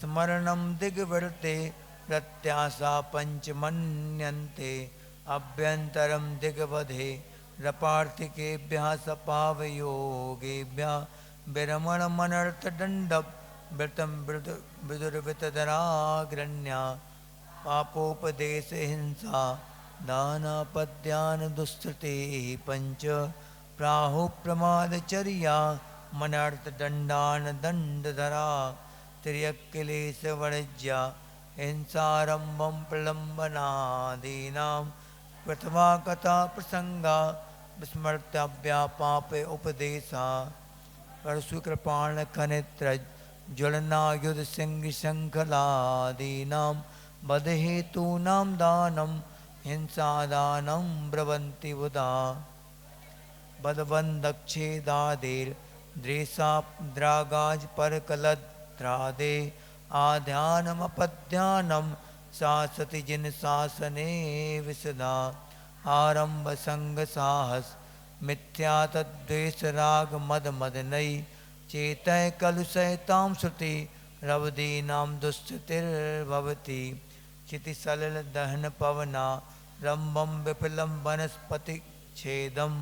स्मरणं दिग्वृते प्रत्याशा पंचमन्यन्ते अभ्यन्तरं दिग्वधे रपार्थिकेभ्यः सपावयोगेभ्यः विरमणमनर्थदण्डं वृतं विदुर्वितधराग्रण्या पापोपदेशहिंसा दानापद्यान दुष्कृतेः पंच प्राहुप्रमादचर्या मनर्थदण्डान दण्डधरा तिर्यक्लेशवर्ज्या हिंसारम्भं प्रलम्बनादीनां प्रथमा कथा प्रसंगा विस्मर्तव्या पापे उपदेशा परशुकृपाणखनित्रज ज्वलनायुध सिंह शङ्खलादीनां वधहेतूनां दानं हिंसादानं ब्रवन्ति बुधा बदबन्दक्षेदादेर्द्रेषाद्रागाज परकलद्रादे आध्यानमपध्यानं शासति जिन शासने विसदा आरंभ संग साहस मिथ्या तद्वेष राग मद मदनई चेतय कलुषयतां श्रुति रवदीनां दुष्टिर्भवति चिति सलिल दहन पवना रंबम विपुलम वनस्पति छेदम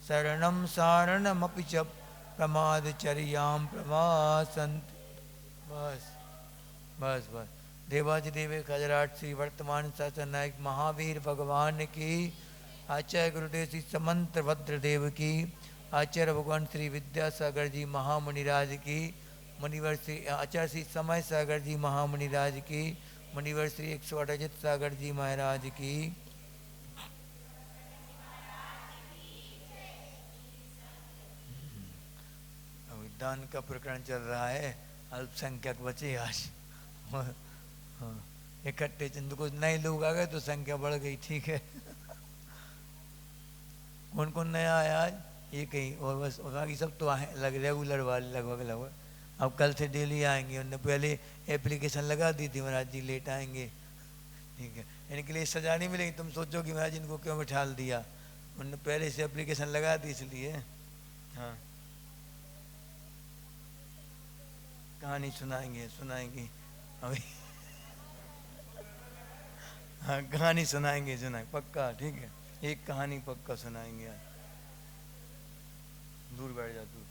शरणं सारणमपि च प्रमादचर्यां प्रवासन्ति। बस बस बस। देवाधिदेव खजराट श्री वर्तमान शासन नायक महावीर भगवान की, आचार्य गुरुदेव श्री समंत भद्रदेव की, आचार्य भगवान श्री विद्यासागर जी महामुनिराज की, मुनिवर श्री आचार्य श्री समय सागर जी महामुनिराज की, मुनिवर श्री 108 अजित सागर जी महाराज की। दान का प्रकरण चल रहा है, अल्पसंख्यक बचे आज। इकट्ठे चंद कुछ नए लोग आ गए तो संख्या बढ़ गई, ठीक है। कौन कौन नया आया आज? ये कहीं और बस, बाकी सब तो आए रेगुलर वाले लगभग लगभग। अब कल से डेली आएंगे। उन्होंने पहले एप्लीकेशन लगा दी थी, महाराज जी लेट आएंगे, ठीक है। इनके लिए सजा नहीं मिलेगी। तुम सोचो कि महाराज इनको क्यों बिठा दिया। उन्होंने पहले से एप्लीकेशन लगा दी इसलिए। हाँ, कहानी सुनाएंगे सुनाएंगे अभी। हाँ, कहानी सुनाएंगे पक्का, ठीक है। एक कहानी पक्का सुनाएंगे आज। दूर बैठ जा दूर।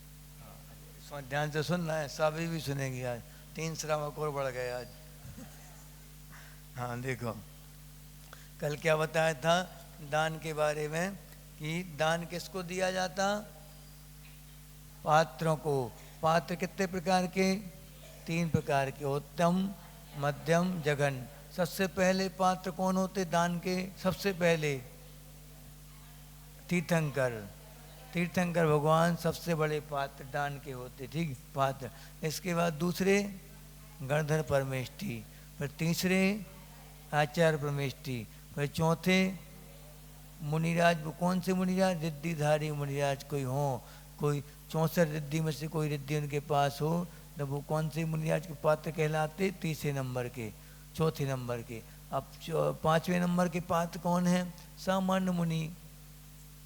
हाँ, ध्यान से सुनना है, सभी भी सुनेंगे आज। 3 श्रावक और बढ़ गए आज। हाँ देखो, कल क्या बताया था दान के बारे में कि दान किसको दिया जाता? पात्रों को। पात्र कितने प्रकार के? 3 प्रकार के, उत्तम, मध्यम, जघन। सबसे पहले पात्र कौन होते दान के? सबसे पहले तीर्थंकर। तीर्थंकर भगवान सबसे बड़े पात्र दान के होते, ठीक पात्र। इसके बाद दूसरे गणधर परमेष्ठी, फिर तीसरे आचार्य परमेष्ठी, फिर चौथे मुनिराज। वो कौन से मुनिराज? रिद्धिधारी मुनिराज कोई हो, कोई 64 रिद्धि में से कोई रिद्धि उनके पास हो, तो वो कौन से मुनिराज के पात्र कहलाते? तीसरे नंबर के, चौथे नंबर के। अब 5वें नंबर के पात्र कौन है? सामान्य मुनि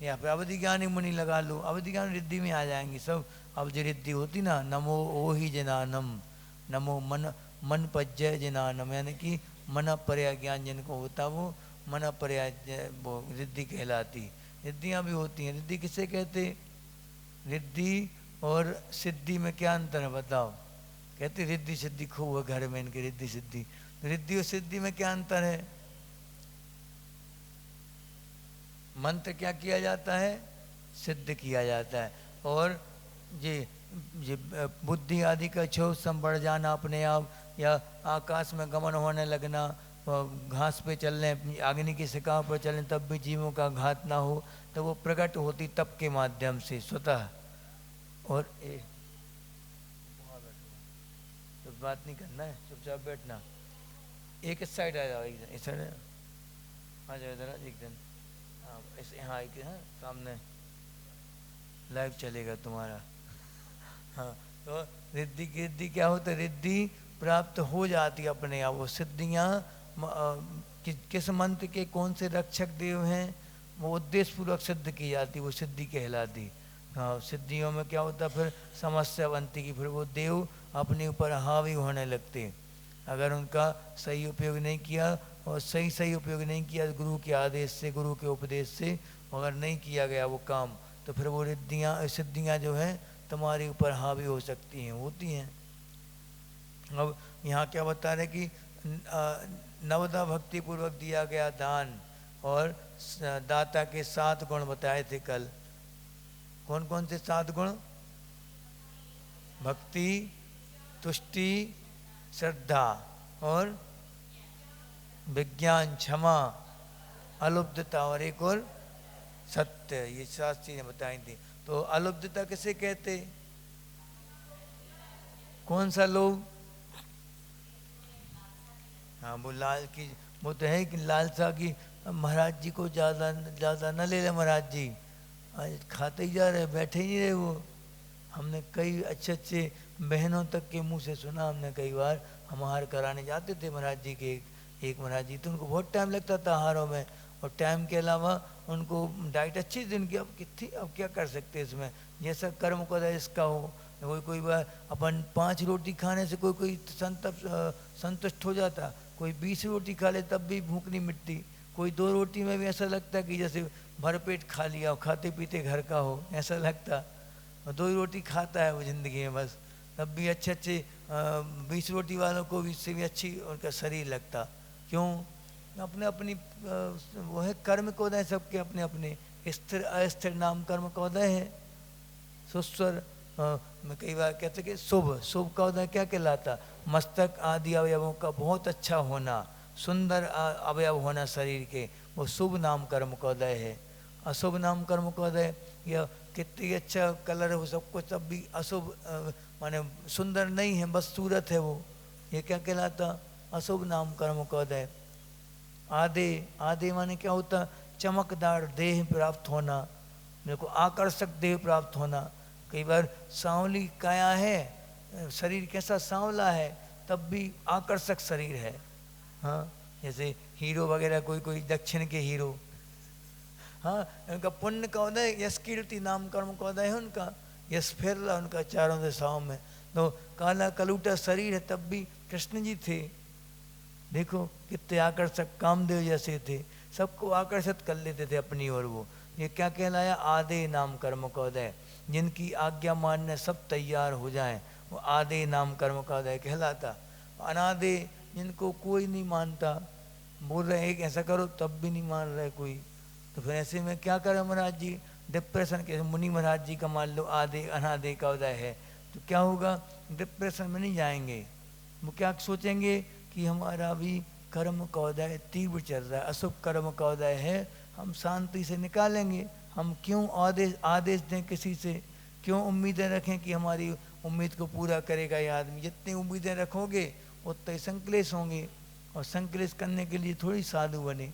या फिर अवधि ज्ञानी मुनि लगा लो। अवधि ज्ञान रिद्धि में आ जाएंगे सब। अब जो रिद्धि होती ना, नमो ओहि जनानम, नमो मन मन पज्जय जनानम, यानी कि मन पर्याय ज्ञान जिनको होता वो मन पर्याय वो रिद्धि कहलाती। रिद्धियाँ भी होती हैं। रिद्धि किसे कहते? रिद्धि और सिद्धि में क्या अंतर है बताओ? कहते रिद्धि सिद्धि खूब है घर में इनके, रिद्धि सिद्धि। तो रिद्धि और सिद्धि में क्या अंतर है? मंत्र क्या किया जाता है? सिद्ध किया जाता है। और ये बुद्धि आदि का क्षोभ सम बढ़ जाना अपने आप, या आकाश में गमन होने लगना, घास पे चलने, अग्नि की शिखा पर चलने तब भी जीवों का घात ना हो, तो वो प्रकट होती तप के माध्यम से स्वतः। और तो बात नहीं करना है, चुपचाप बैठना। एक इस साइड आ जाओ, एक जन इस साइड आ जाओ इधर एक जन। हाँ यहाँ एक, हाँ सामने लाइव चलेगा तुम्हारा। हाँ, तो रिद्धि की रिद्धि क्या होता है? रिद्धि प्राप्त हो जाती अपने आप। वो सिद्धियाँ किस मंत्र के कौन से रक्षक देव हैं वो उद्देश्य पूर्वक सिद्ध की जाती, वो सिद्धि कहलाती। हाँ, सिद्धियों में क्या होता फिर? समस्या बनती कि फिर वो देव अपने ऊपर हावी होने लगते। अगर उनका सही उपयोग नहीं किया और सही उपयोग नहीं किया गुरु के आदेश से, गुरु के उपदेश से अगर नहीं किया गया वो काम, तो फिर वो रिद्धियाँ सिद्धियाँ जो हैं तुम्हारे ऊपर हावी हो सकती हैं, होती हैं। अब यहाँ क्या बता रहे कि नवदा भक्ति पूर्वक दिया गया दान और दाता के 7 गुण बताए थे कल। कौन कौन से 7 गुण? भक्ति, तुष्टि, श्रद्धा और विज्ञान, क्षमा, अलुब्धता और एक और सत्य। ये 7 चीजें बताई थी। तो अलुब्धता किसे कहते? कौन सा लोभ? हाँ, वो लाल की, वो तो है कि लालसा की महाराज जी को ज़्यादा ज़्यादा न ले ले महाराज जी, आज खाते ही जा रहे, बैठे ही नहीं रहे वो। हमने कई अच्छे अच्छे बहनों तक के मुंह से सुना, हमने कई बार हम आहार कराने जाते थे महाराज जी के, एक महाराज जी तो उनको बहुत टाइम लगता था आहारों में, और टाइम के अलावा उनको डाइट अच्छी थी उनकी। अब कितनी, अब क्या कर सकते हैं इसमें, जैसा कर्म को इसका हो। कोई बार अपन 5 रोटी खाने से कोई संतुष्ट हो जाता, कोई 20 रोटी खा ले तब भी भूख नहीं मिटती, कोई 2 रोटी में भी ऐसा लगता कि जैसे भरपेट खा लिया हो, खाते पीते घर का हो ऐसा लगता। 2 ही रोटी खाता है वो ज़िंदगी में बस, तब भी अच्छे अच्छे 20 रोटी वालों को भी इससे भी अच्छी उनका शरीर लगता। क्यों? अपने अपनी वो है कर्म कोदय, सबके अपने अपने स्थिर अस्थिर नाम कर्म कोदय है। सुस्वर मैं कई बार कहते कि शुभ का उदय क्या कहलाता? मस्तक आदि अवयवों का बहुत अच्छा होना, सुंदर अवयव होना शरीर के, वो शुभ नाम कर्म का उदय है। अशुभ नाम कर्म का उदय, या कितनी अच्छा कलर हो सब कुछ तब भी अशुभ माने सुंदर नहीं है, बस सूरत है वो, ये क्या कहलाता? अशुभ नाम कर्म का उदय। आदे माने क्या होता? चमकदार देह प्राप्त होना, मेरे को आकर्षक देह प्राप्त होना। कई बार सांवली काया है, शरीर कैसा सांवला है तब भी आकर्षक शरीर है। हाँ, जैसे हीरो वगैरह, कोई दक्षिण के हीरो, हाँ, उनका पुण्य का उदय, यश कीर्ति नाम कर्म का उदय है उनका, यश फेरला उनका चारों दिशाओं में। तो काला कलूटा शरीर है तब भी कृष्ण जी थे, देखो कितने आकर्षक, कामदेव जैसे थे, सबको आकर्षित कर लेते थे अपनी ओर वो। ये क्या कहलाया? आदे नाम कर्म का उदय। जिनकी आज्ञा मानने सब तैयार हो जाएं, वो आदे नाम कर्म का उदय कहलाता। अनादे, जिनको कोई नहीं मानता, बोल रहे एक ऐसा करो तब भी नहीं मान रहे कोई, तो फिर ऐसे में क्या करें महाराज जी? डिप्रेशन के मुनि महाराज जी का मान लो आदे अनादे का उदय है, तो क्या होगा? डिप्रेशन में नहीं जाएंगे। वो क्या सोचेंगे कि हमारा भी कर्म का उदय तीव्र चल रहा है, अशुभ कर्म का उदय है, हम शांति से निकालेंगे। हम क्यों आदेश दें किसी से, क्यों उम्मीदें रखें कि हमारी उम्मीद को पूरा करेगा ये आदमी? जितनी उम्मीदें रखोगे उतने ही संकलेश होंगे, और संकलेश करने के लिए थोड़ी साधु बने।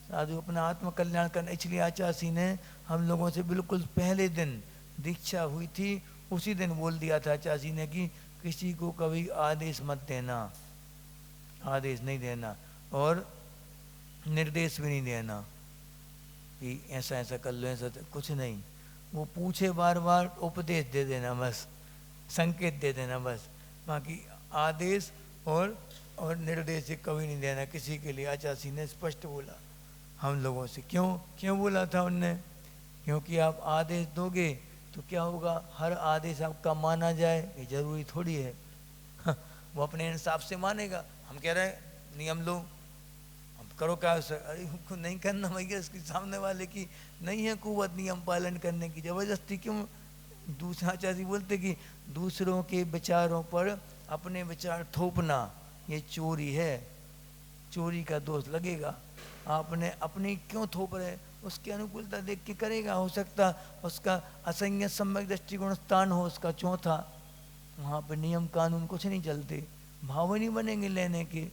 साधु अपना आत्मकल्याण करना। इसलिए आचार्य ने हम लोगों से बिल्कुल पहले दिन दीक्षा हुई थी उसी दिन बोल दिया था आचार्य ने कि किसी को कभी आदेश मत देना, आदेश नहीं देना, और निर्देश भी नहीं देना कि ऐसा ऐसा कर लो, ऐसा कुछ नहीं। वो पूछे बार बार, उपदेश दे देना बस, संकेत दे देना बस, बाकी आदेश और निर्देश कभी नहीं देना किसी के लिए। आचार्य ने स्पष्ट बोला हम लोगों से। क्यों बोला था उनने? क्योंकि आप आदेश दोगे तो क्या होगा? हर आदेश आपका माना जाए ये जरूरी थोड़ी है। वो अपने इंसाफ से मानेगा। हम कह रहे हैं नियम लो, हम करो क्या? अरे उनको नहीं करना भैया, इसके सामने वाले की नहीं है कुव्वत नियम पालन करने की, जबरदस्ती क्यों? दूसरा आचार्य बोलते कि दूसरों के विचारों पर अपने विचार थोपना ये चोरी है, चोरी का दोष लगेगा। आपने अपनी क्यों थोप रहे? उसकी अनुकूलता देख के करेगा, हो सकता उसका असंयत सम्यक दृष्टिकोण स्थान हो उसका चौथा, वहाँ पर नियम कानून कुछ नहीं चलते, भाव नहीं बनेंगे लेने के।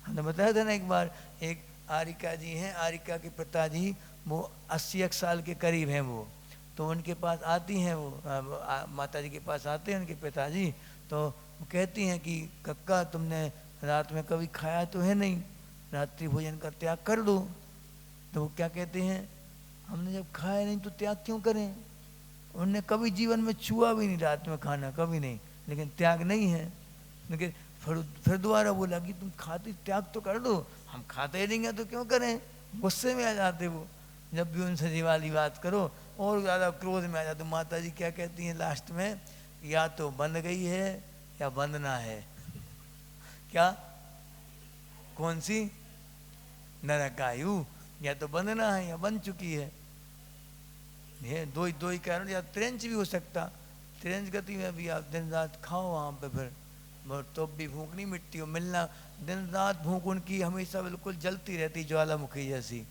हमने बताया था ना एक बार, एक आरिका जी हैं, आरिका के पिताजी वो 80 साल के करीब हैं वो, तो उनके पास आती हैं, वो माता जी के पास आते हैं उनके पिताजी, तो वो कहती हैं कि कक्का तुमने रात में कभी खाया तो है नहीं, रात्रि भोजन का त्याग कर दो। तो वो क्या कहते हैं, हमने जब खाया नहीं तो त्याग क्यों करें? उनने कभी जीवन में छुआ भी नहीं रात में खाना, कभी नहीं, लेकिन त्याग नहीं है। लेकिन फिर दोबारा बोला कि तुम खाते त्याग तो कर दो। हम खाते ही नहीं हैं तो क्यों करें, गुस्से में आ जाते वो। जब भी उनसे ये वाली बात करो और ज़्यादा क्रोध में आ जाते। माता जी क्या कहती हैं लास्ट में, या तो बन गई है या बंधना है। क्या, कौन सी, नरकायु, या तो बंधना है या बन चुकी है। ये दो ही कारण, या त्रेंच भी हो सकता। त्रेंच गति में भी आप दिन रात खाओ वहाँ पे, फिर तो भी भूख नहीं मिटती हो। मिलना दिन रात भूख उनकी हमेशा बिल्कुल जलती रहती, ज्वालामुखी जैसी।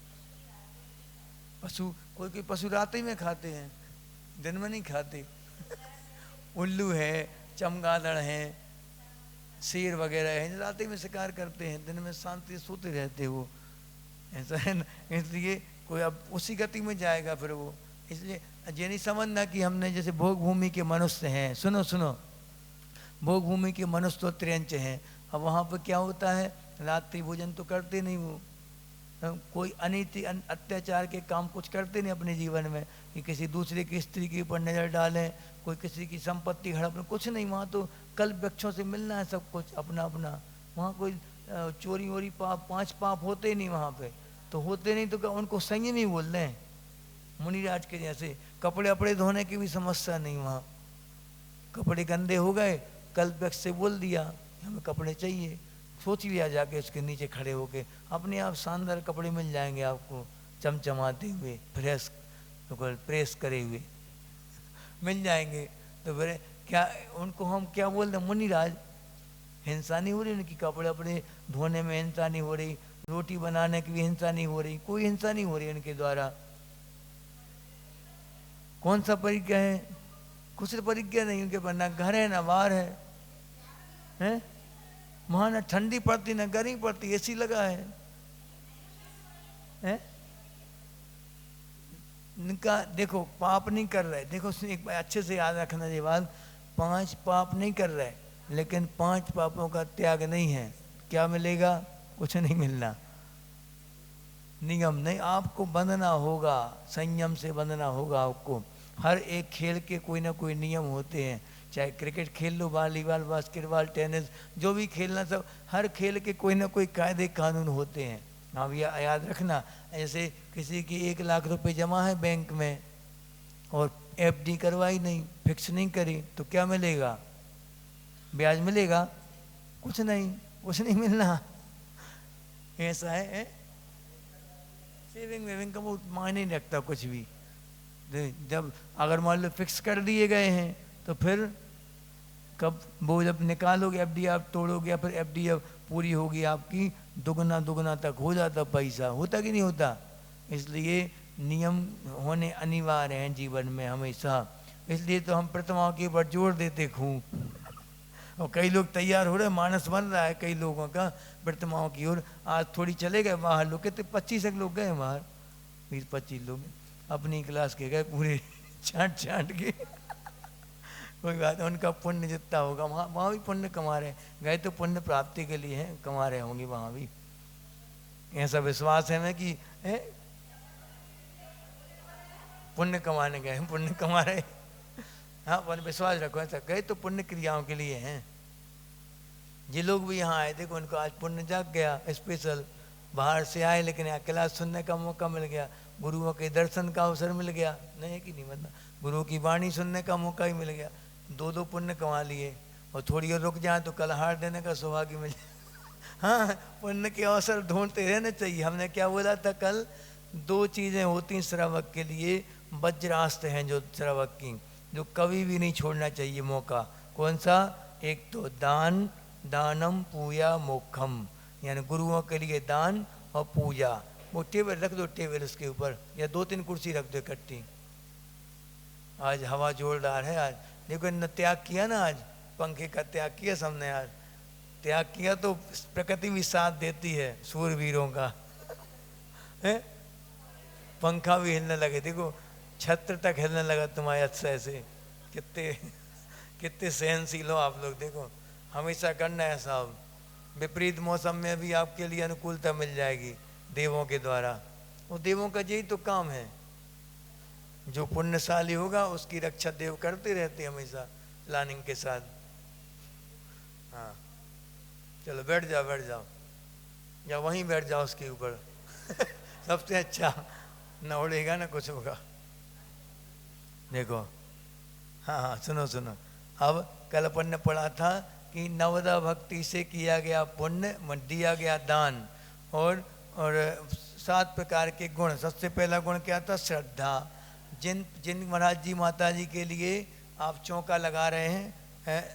पशु, कोई कोई पशु रात ही में खाते हैं, दिन में नहीं खाते। उल्लू है, चमगादड़ है, शेर वगैरह है, रात ही में शिकार करते हैं, दिन में शांति से सोते रहते वो। ऐसा है ना, इसलिए कोई अब उसी गति में जाएगा फिर वो। इसलिए ये नहीं समझना कि हमने जैसे भोग भूमि के मनुष्य हैं, सुनो सुनो, भोग भूमि के मनुष्य तो त्रियंच हैं। अब वहाँ पर क्या होता है, रात्रि भोजन तो करते नहीं वो, कोई अनीति अत्याचार के काम कुछ करते नहीं अपने जीवन में, कि किसी दूसरे की स्त्री के ऊपर नज़र डालें, कोई किसी की संपत्ति हड़प, कुछ नहीं। वहाँ तो कल वृक्षों से मिलना है सब कुछ अपना अपना। वहाँ कोई चोरी वोरी पाप, 5 पाप होते ही नहीं वहाँ पे, तो होते नहीं तो उनको संयम ही बोल रहे हैं मुनिराज के जैसे। कपड़े अपड़े धोने की भी समस्या नहीं वहाँ। कपड़े गंदे हो गए, कल वृक्ष से बोल दिया हमें कपड़े चाहिए, सोच लिया जाके उसके नीचे खड़े होके, अपने आप शानदार कपड़े मिल जाएंगे आपको, चमचमाते हुए, फ्रेश, बिल्कुल प्रेस करे हुए मिल जाएंगे। तो फिर क्या उनको हम क्या बोल रहे, मुनिराज हिंसा नहीं हो रही उनकी, कपड़े अपने धोने में हिंसा नहीं हो रही, रोटी बनाने की भी हिंसा नहीं हो रही, कोई हिंसा नहीं हो रही उनके द्वारा। कौन सा परिज्ञा है, कुछ परिज्ञा नहीं उनके पर, ना घर है ना बाहर है? वहाँ ना ठंडी पड़ती ना गर्मी पड़ती, एसी लगा है? इनका देखो पाप नहीं कर रहे, देखो एक अच्छे से याद रखना ये बात, 5 पाप नहीं कर रहे, लेकिन 5 पापों का त्याग नहीं है। क्या मिलेगा, कुछ नहीं मिलना। नियम नहीं, आपको बंधना होगा, संयम से बंधना होगा आपको। हर एक खेल के कोई ना कोई नियम होते हैं, चाहे क्रिकेट खेल लो, वॉलीबॉल, बास्केटबॉल, टेनिस, जो भी खेलना, सब हर खेल के कोई ना कोई कायदे कानून होते हैं। आप याद रखना, ऐसे किसी की 1 लाख रुपए जमा है बैंक में और एफडी करवाई नहीं, फिक्स नहीं करी, तो क्या मिलेगा, ब्याज मिलेगा? कुछ नहीं, कुछ नहीं मिलना। ऐसा है सेविंग वेविंग का वो मायने नहीं रखता कुछ भी। जब अगर मान लो फिक्स कर दिए गए हैं तो फिर कब वो जब निकालोगे एफडी, आप तोड़ोगे, या फिर एफडी जब पूरी होगी आपकी, दुगना दुगना तक हो जाता पैसा, होता कि नहीं होता? इसलिए नियम होने अनिवार्य हैं जीवन में हमेशा। इसलिए तो हम प्रतिमाओं के ऊपर जोर देते खूब, और कई लोग तैयार हो रहे, मानस बन रहा है कई लोगों का प्रतिमाओं की ओर। आज थोड़ी चले गए बाहर लोग, कितने 25 लोग गए बाहर, 20-25 लोग अपनी क्लास के गए पूरे छांट छांट के। कोई बात, उनका पुण्य जितना होगा वहाँ भी पुण्य कमा रहे, गए तो पुण्य प्राप्ति के लिए हैं, कमा रहे होंगे वहाँ भी। ऐसा विश्वास है मैं कि पुण्य कमाने गए, पुण्य कमा रहे। हाँ, विश्वास रखो, ऐसा गए तो पुण्य क्रियाओं के लिए हैं। ये लोग भी यहाँ आए, देखो उनको आज पुण्य जाग गया, स्पेशल बाहर से आए, लेकिन यहाँ क्लास सुनने का मौका मिल गया, गुरुओं के दर्शन का अवसर मिल गया, नहीं कि नहीं, मतलब गुरु की वाणी सुनने का मौका ही मिल गया, 2 पुण्य कमा लिए। और थोड़ी और रुक जाए तो कल हार देने का सौभाग्य मिल जाए। हाँ, पुण्य के अवसर ढूंढते रहना चाहिए। हमने क्या बोला था कल, 2 चीज़ें होती हैं श्रावक के लिए, वज्रास्त्र हैं जो श्रावक की, जो कभी भी नहीं छोड़ना चाहिए मौका। कौन सा? एक तो दान, दानम पूया मोक्षम, यानी गुरुओं के लिए दान और पूजा। वो टेबल रख दो, टेबल उसके ऊपर, या 2-3 कुर्सी रख दो इकट्ठी। आज हवा जोरदार है, आज देखो इन्होंने त्याग किया ना, आज पंखे का त्याग किया सबने, आज त्याग किया तो प्रकृति भी साथ देती है सूरवीरों का। है, पंखा भी हिलने लगे, देखो छत्र तक हिलने लगा तुम्हारे अच्छा से। कितने सहनशील हो आप लोग, देखो हमेशा करना है साहब, विपरीत मौसम में भी आपके लिए अनुकूलता मिल जाएगी देवों के द्वारा। वो देवों का यही तो काम है, जो पुण्यशाली होगा उसकी रक्षा देव करते रहते हमेशा प्लानिंग के साथ। हाँ, चलो बैठ जाओ बैठ जाओ, या वहीं बैठ जाओ उसके ऊपर सबसे अच्छा, न उड़ेगा ना कुछ होगा। देखो हाँ हाँ सुनो सुनो, अब कल अपन ने पढ़ा था कि नवदा भक्ति से किया गया पुण्य, दिया गया दान, और 7 प्रकार के गुण। सबसे पहला गुण क्या था? श्रद्धा। जिन महाराज जी माता जी के लिए आप चौका लगा रहे हैं,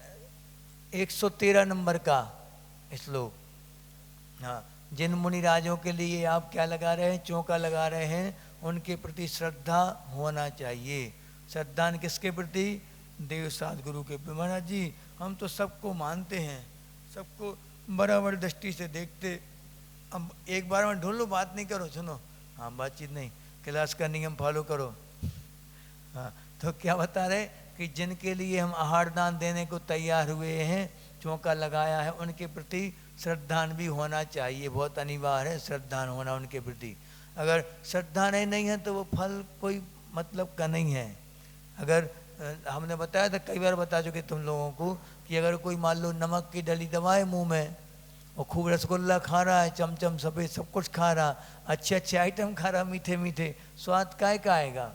113 नंबर का श्लोक। हाँ, जिन मुनि राजों के लिए आप क्या लगा रहे हैं? चौका लगा रहे हैं, उनके प्रति श्रद्धा होना चाहिए। श्रद्धा किसके प्रति? देव सद्गुरु के। महाराज जी हम तो सबको मानते हैं, सबको बराबर दृष्टि से देखते। अब एक बार में ढूंढ लो, बात नहीं करो, सुनो। हाँ, बातचीत नहीं, क्लास का नियम फॉलो करो। हाँ, तो क्या बता रहे कि जिनके लिए हम आहार दान देने को तैयार हुए हैं, चौका लगाया है, उनके प्रति श्रद्धान भी होना चाहिए। बहुत अनिवार्य है श्रद्धान होना उनके प्रति। अगर श्रद्धा नहीं है तो वो फल कोई मतलब का नहीं है। अगर हमने बताया था, कई बार बता चुके तुम लोगों को, कि अगर कोई मान लो नमक की डली दबाए मुंह में और खूब रसगुल्ला खा रहा है, चमचम सफ़ेद सब कुछ खा रहा, अच्छे अच्छे आइटम खा रहा, मीठे मीठे, स्वाद काय का आएगा?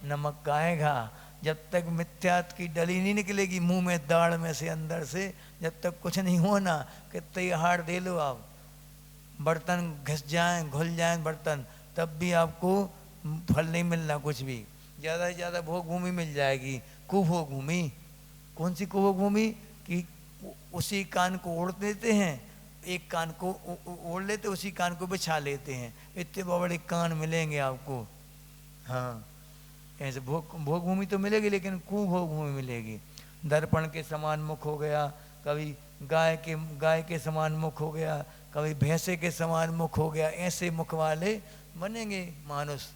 नमक का आएगा। जब तक मिथ्यात की डली नहीं निकलेगी मुंह में, दाढ़ में से, अंदर से, जब तक कुछ नहीं होना, कितने हार दे लो आप, बर्तन घिस जाएं, घुल जाएं बर्तन, तब भी आपको फल नहीं मिलना कुछ भी। ज़्यादा से ज़्यादा भोग भूमि मिल जाएगी, कुभोग भूमि। कौन सी कुभोग भूमि? कि उसी कान को ओढ़ देते हैं, एक कान को ओढ़ लेते, उसी कान को बिछा लेते हैं, इतने बड़े कान मिलेंगे आपको। हाँ, ऐसे भोग भूमि तो मिलेगी, लेकिन कुभोग भूमि मिलेगी। दर्पण के समान मुख हो गया, कभी गाय के समान मुख हो गया, कभी भैंसे के समान मुख हो गया, ऐसे मुख वाले बनेंगे मानुष।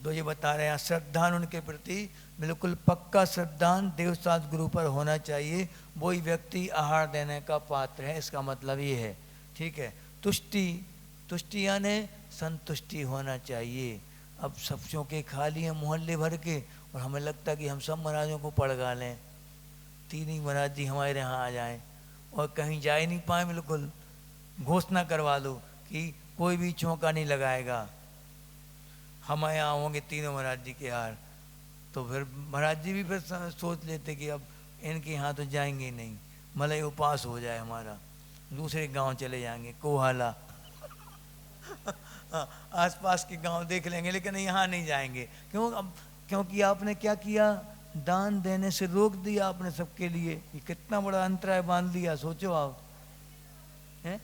तो ये बता रहे हैं, श्रद्धान उनके प्रति बिल्कुल पक्का श्रद्धान देव सद्गुरु पर होना चाहिए, वही व्यक्ति आहार देने का पात्र है, इसका मतलब ये है। ठीक है। तुष्टि यानी संतुष्टि होना चाहिए। अब सब चौके खा लिए मोहल्ले भर के, और हमें लगता कि हम सब महाराजों को पड़गा लें, 3 ही महाराज जी हमारे यहाँ आ जाएं, और कहीं जा ही नहीं पाए, बिल्कुल घोषणा करवा लो कि कोई भी चौका नहीं लगाएगा, हम यहाँ होंगे तीनों महाराज जी के हार। तो फिर महाराज जी भी फिर सोच लेते कि अब इनके यहाँ तो जाएंगे ही नहीं, मलई उपास हो जाए हमारा, दूसरे गांव चले जाएंगे, कोहाला आसपास के गांव देख लेंगे, लेकिन यहाँ नहीं जाएंगे। क्यों? अब क्योंकि आपने क्या किया? दान देने से रोक दिया आपने सबके लिए। ये कितना बड़ा अंतराय बांध दिया, सोचो आप। हैं?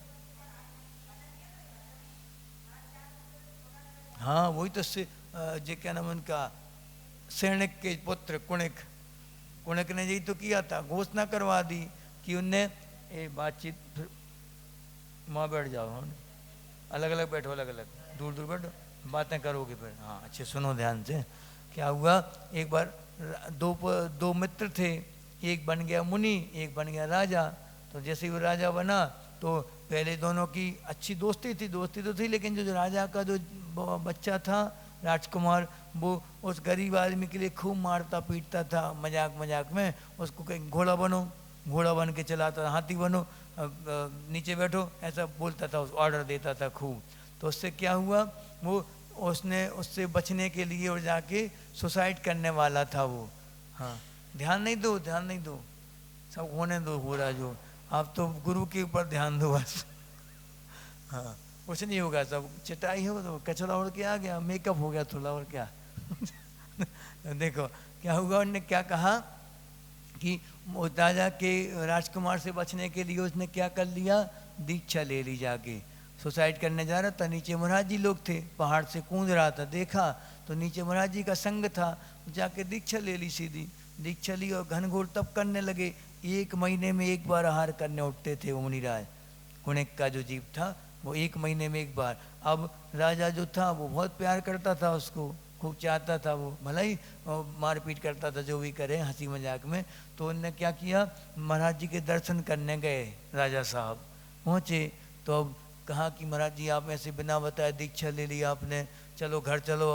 हाँ, वही तो जे क्या नाम उनका, सैनिक के पुत्र कुणिक ने यही तो किया था, घोषणा करवा दी कि उनने बातचीत। वहाँ बैठ जाओ, अलग अलग बैठो, अलग अलग दूर दूर बैठो, बातें करोगे फिर। हाँ, अच्छे सुनो ध्यान से। क्या हुआ? एक बार दो मित्र थे, एक बन गया मुनि, एक बन गया राजा। तो जैसे ही वो राजा बना, तो पहले दोनों की अच्छी दोस्ती तो थी, लेकिन जो राजा का जो बच्चा था राजकुमार, वो उस गरीब आदमी के लिए खूब मारता पीटता था, मजाक में उसको कहीं घोड़ा बन के चलाता था, हाथी बनो, नीचे बैठो, ऐसा बोलता था, ऑर्डर देता था खूब। तो उससे क्या हुआ? वो उसने उससे बचने के लिए और जाके सुसाइड करने वाला था वो। हाँ, ध्यान नहीं दो, सब होने दो, हो रहा जो। आप तो गुरु के ऊपर ध्यान दो बस। हाँ, कुछ नहीं होगा, सब चटाई हो तो कचरा उड़ के आ गया, मेकअप हो गया थोड़ा, और क्या देखो क्या हुआ, उन्होंने क्या कहा कि राजा के राजकुमार से बचने के लिए उसने क्या कर लिया? दीक्षा ले ली, जाके सुसाइड करने जा रहा था। नीचे महाराज जी लोग थे, पहाड़ से कूद रहा था, देखा तो नीचे महाराज जी का संग था, जाके दीक्षा ले ली, सीधी दीक्षा ली, और घनघोर तप करने लगे। 1 महीने में 1 बार आहार करने उठते थे वो मुनिराज। कुणिक का जो जीव था वो 1 महीने में 1 बार। अब राजा जो था वो बहुत प्यार करता था उसको, खूब चाहता था, वो भला ही मारपीट करता था, जो भी करे हंसी मजाक में। तो उनने क्या किया? महाराज जी के दर्शन करने गए, राजा साहब पहुँचे तो अब कहा कि महाराज जी आप ऐसे बिना बताए दीक्षा ले ली आपने, चलो घर चलो।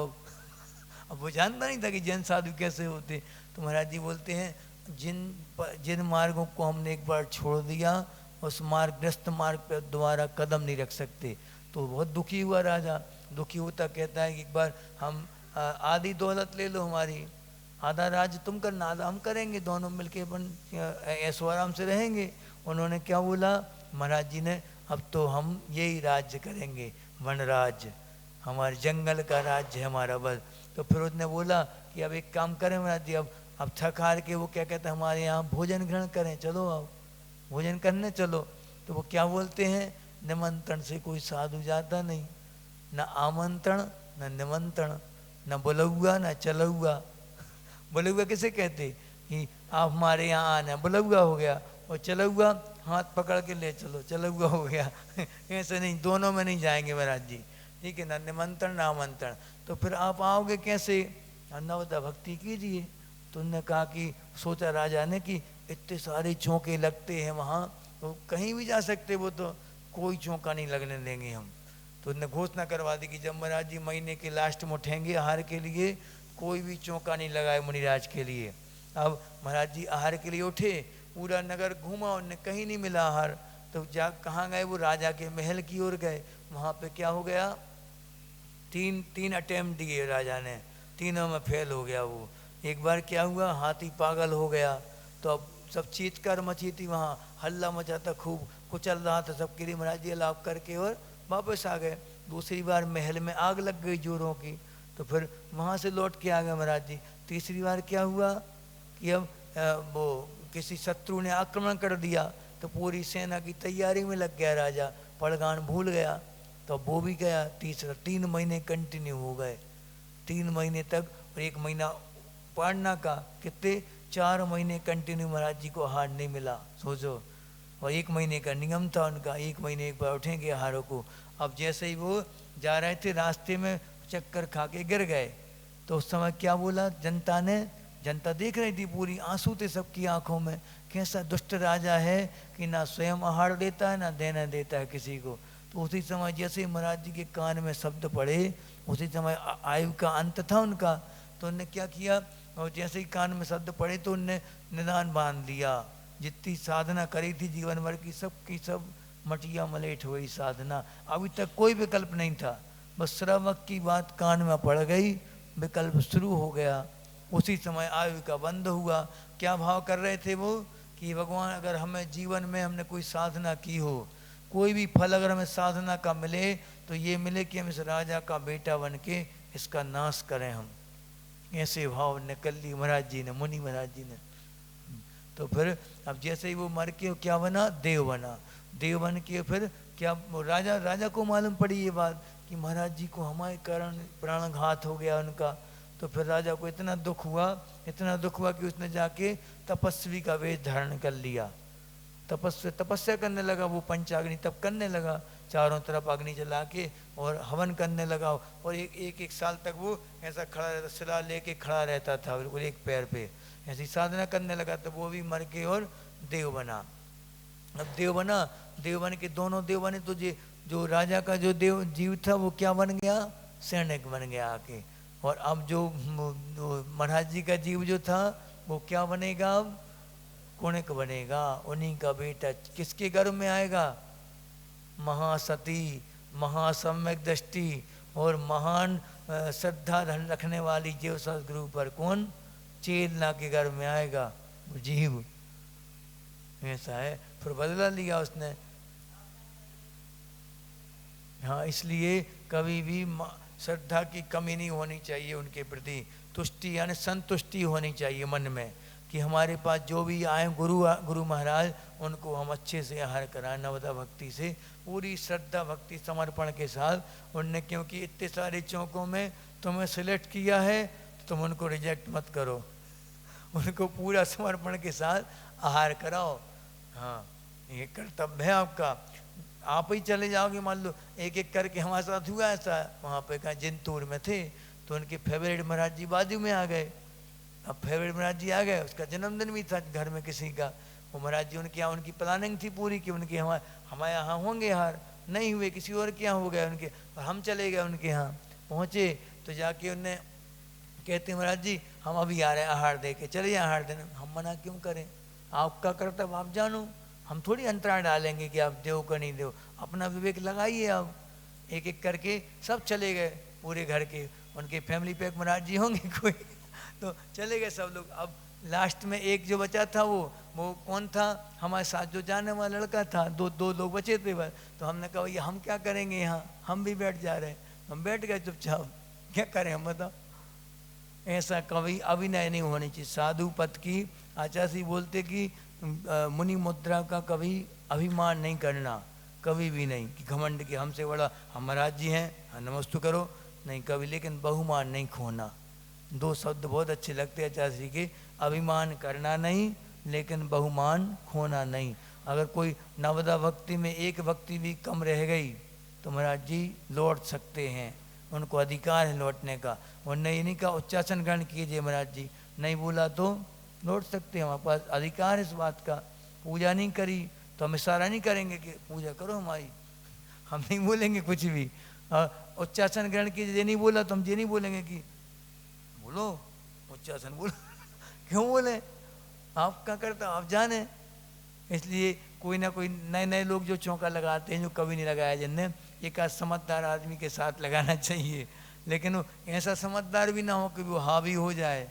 अब वो जानता नहीं था कि जैन साधु कैसे होते। तो महाराज जी बोलते हैं, जिन मार्गों को हमने एक बार छोड़ दिया उस मार्गग्रस्त मार्ग पर दोबारा कदम नहीं रख सकते। तो बहुत दुखी हुआ राजा। दुखी होता कहता है कि एक बार हम आधी दौलत ले लो हमारी, आधा राज्य तुम करना आधा हम करेंगे, दोनों मिलके अपन ऐशो आराम से रहेंगे। उन्होंने क्या बोला महाराज जी ने, अब तो हम यही राज्य करेंगे, वन राज्य, हमारे जंगल का राज्य है हमारा बस। तो फिर उसने बोला कि अब एक काम करें महाराज जी, अब थक हार के वो क्या कहते हैं हमारे यहाँ भोजन ग्रहण करें, चलो अब भोजन करने चलो। तो वो क्या बोलते हैं, निमंत्रण से कोई साधु जाता नहीं, न आमंत्रण न निमंत्रण, न बुलौआ न चलौआ। बुलौआ किसे कहते कि आप हमारे यहाँ आना, बुलौआ हो गया, और चलौआ हाथ पकड़ के ले चलो, चलौआ हो गया। ऐसे नहीं, दोनों में नहीं जाएंगे महाराज जी, ठीक है ना, निमंत्रण ना आमंत्रण। तो फिर आप आओगे कैसे, नवदा भक्ति कीजिए। तो उन्होंने कहा कि सोचा राजा ने कि इतने सारे चौके लगते हैं वहाँ, तो कहीं भी जा सकते, वो तो कोई चौका नहीं लगने देंगे हम। तो उन्होंने घोषणा करवा दी कि जब महाराज जी महीने के लास्ट में उठेंगे आहार के लिए, कोई भी चौका नहीं लगाए मुनिराज के लिए। अब महाराज जी आहार के लिए उठे, पूरा नगर घूमा, उन्हें कहीं नहीं मिला आहार। तो कहाँ गए, वो राजा के महल की ओर गए। वहाँ पे क्या हो गया, तीन अटेम्प्ट दिए राजा ने, तीनों में फेल हो गया वो। एक बार क्या हुआ, हाथी पागल हो गया, तो अब सब चीतकार मची थी वहाँ, हल्ला मचा था, खूब कुचल रहा था सबके लिए। महाराज जी अलाप करके और वापस आ गए। दूसरी बार महल में आग लग गई जोरों की, तो फिर वहाँ से लौट के आ गए महाराज जी। तीसरी बार क्या हुआ कि अब वो किसी शत्रु ने आक्रमण कर दिया, तो पूरी सेना की तैयारी में लग गया राजा, पड़गान भूल गया, तो वो भी गया। तीसरा 3 महीने कंटिन्यू हो गए, 3 महीने तक, और 1 महीना पढ़ना का, कितने 4 महीने कंटिन्यू महाराज जी को आहार नहीं मिला, सोचो। और 1 महीने का नियम था उनका, 1 महीने एक बार उठेंगे आहारों को। अब जैसे ही वो जा रहे थे, रास्ते में चक्कर खा के गिर गए। तो उस समय क्या बोला जनता ने, जनता देख रही थी, पूरी आंसू थे सबकी आंखों में, कैसा दुष्ट राजा है कि ना स्वयं आहार देता है ना देना देता है किसी को। तो उसी समय जैसे ही महाराज जी के कान में शब्द पड़े, उसी समय आयु का अंत था उनका। तो उनने क्या किया, और जैसे ही कान में शब्द पड़े तो उनने निदान बांध दिया। जितनी साधना करी थी जीवन भर की सब मटिया मलेट हुई साधना, अभी तक कोई विकल्प नहीं था। बस श्रावक की बात कान में पड़ गई, विकल्प शुरू हो गया। उसी समय आयु का बंद हुआ। क्या भाव कर रहे थे वो कि भगवान अगर हमें जीवन में हमने कोई साधना की हो, कोई भी फल अगर हमें साधना का मिले, तो ये मिले कि हम इस राजा का बेटा बन के इसका नाश करें हम। ऐसे भाव निकल ली महाराज जी ने, मुनि महाराज जी ने। तो फिर अब जैसे ही वो मर के क्या बना, देव बना। देव बन के फिर क्या, राजा को मालूम पड़ी ये बात कि महाराज जी को हमारे कारण प्राणघात हो गया उनका। तो फिर राजा को इतना दुख हुआ कि उसने जाके तपस्वी का वेश धारण कर लिया। तपस्या करने लगा, वो पंचाग्नि तप करने लगा, चारों तरफ अग्नि जला के और हवन करने लगा। और एक साल तक वो ऐसा खड़ा रहता, सिला लेके खड़ा रहता था बिल्कुल एक पैर पे, ऐसी साधना करने लगा। तो वो भी मर के और देव बना। अब देव बन के दोनों देव बने। तो जो राजा का जो देव जीव था वो क्या बन गया, सैनिक बन गया आके। और अब जो महाराज जी का जीव जो था वो क्या बनेगा, अब कुणिक बनेगा। उन्हीं का बेटा किसके गर्भ में आएगा, महासती, महासम्यक दृष्टि और महान श्रद्धा रखने वाली जीव सदगुरु पर कौन, चेतना के गर्भ में आएगा वो जीव। ऐसा है, फिर बदला लिया उसने। हाँ, इसलिए कभी भी श्रद्धा की कमी नहीं होनी चाहिए उनके प्रति, तुष्टि यानी संतुष्टि होनी चाहिए मन में कि हमारे पास जो भी आए गुरु महाराज, उनको हम अच्छे से आहार कराएं, नवदा भक्ति से, पूरी श्रद्धा भक्ति समर्पण के साथ। उनने क्योंकि इतने सारे चौकों में तुम्हें सिलेक्ट किया है, तो तुम उनको रिजेक्ट मत करो, उनको पूरा समर्पण के साथ आहार कराओ। हाँ, ये कर्तव्य है आपका। आप ही चले जाओगे, मान लो एक एक करके हमारे साथ हुआ ऐसा। वहाँ पे कहाँ जिंतूर में थे, तो उनके फेवरेट महाराज जी बाजू में आ गए। अब फेवरेट महाराज जी आ गए, उसका जन्मदिन भी था घर में किसी का। वो महाराज जी उनके यहाँ, उनकी प्लानिंग थी पूरी कि उनके हमारे यहाँ होंगे हार, नहीं हुए, किसी और के यहाँ हो गए उनके, और हम चले गए उनके यहाँ। पहुँचे तो जाके उनने कहते महाराज जी हम अभी आ रहे हैं आहार दे के, चलिए आहार देने। हम मना क्यों करें, आपका कर्तव्य आप जानो, हम थोड़ी अंतराल डालेंगे कि आप दो का नहीं दो, अपना विवेक लगाइए। आप एक एक करके सब चले गए पूरे घर के, उनके फैमिली पैक महाराज जी होंगे कोई तो चले गए सब लोग। अब लास्ट में एक जो बचा था वो कौन था, हमारे साथ जो जाने वाला लड़का था, दो लोग बचे थे बस। तो हमने कहा भैया हम क्या करेंगे यहाँ, हम भी बैठ जा रहे हैं। हम बैठ गए चुपचाप, क्या करें हम बताओ। ऐसा कभी अभिनय नहीं होनी चाहिए। साधु पद की आचार्य बोलते कि मुनि मुद्रा का कभी अभिमान नहीं करना, कभी भी नहीं कि घमंड के हमसे बड़ा हम महाराज जी हैं, नमस्तु करो, नहीं कभी। लेकिन बहुमान नहीं खोना। दो शब्द बहुत अच्छे लगते हैं आचार्य जी के, अभिमान करना नहीं लेकिन बहुमान खोना नहीं। अगर कोई नवदा भक्ति में एक भक्ति भी कम रह गई तो महाराज जी लौट सकते हैं, उनको अधिकार है लौटने का। उन्होंने ये नहीं कहा उच्चासन ग्रहण कीजिए महाराज जी, नहीं बोला तो लौट सकते हैं, हमारे पास अधिकार है इस बात का। पूजा नहीं करी तो हम इशारा नहीं करेंगे कि पूजा करो हमारी, हम नहीं बोलेंगे कुछ भी। उच्चासन ग्रहण कीजिए ये नहीं बोला तो हम ये नहीं बोलेंगे कि बोलो उच्चासन बोलो क्यों बोले, आप क्या करते आप जाने। इसलिए कोई ना कोई नए नए लोग जो चौका लगाते हैं, जो कभी नहीं लगाया जिनने, एक आध समझदार आदमी के साथ लगाना चाहिए। लेकिन वो ऐसा समझदार भी ना हो कि वो हावी हो जाए,